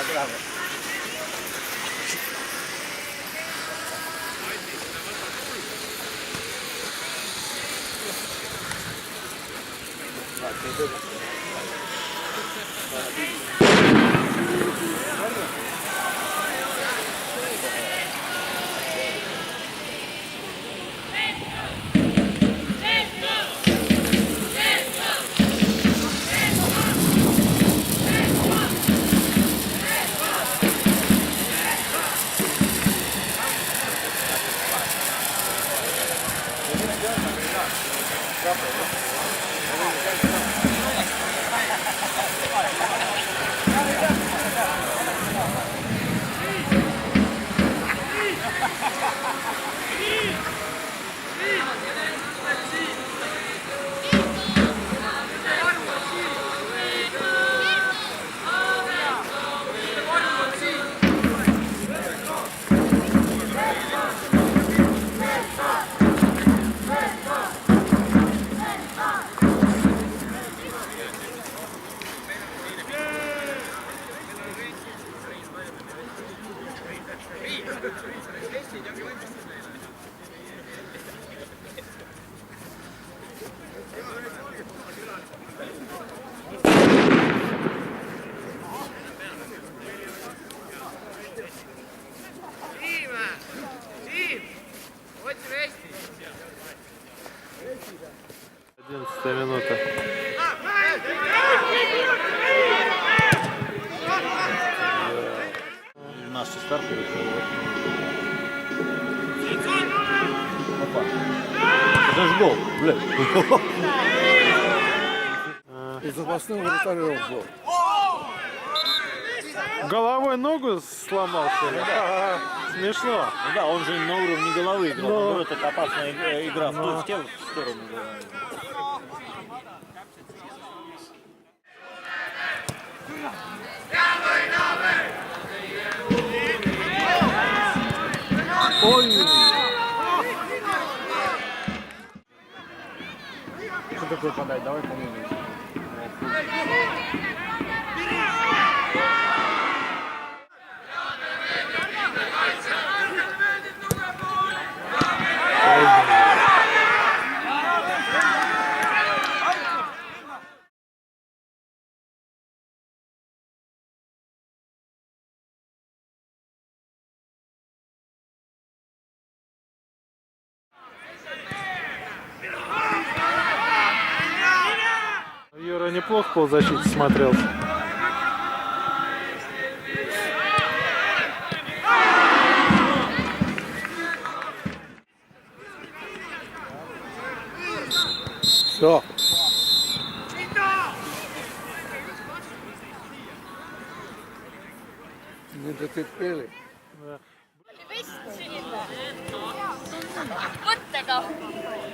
браво. Минута. Наши старты. Опа. Это ж гол, блядь. И запасным вратарем был. Головой ногу сломал, что ли? Смешно. Ну да, он же на уровне головы играл. Наоборот, это опасная игра в ту сторону. Ой! Что такое подать? Давай поможем. Юра неплохо полузащите смотрелся. Все. Не дотерпели. Да. Mõttega.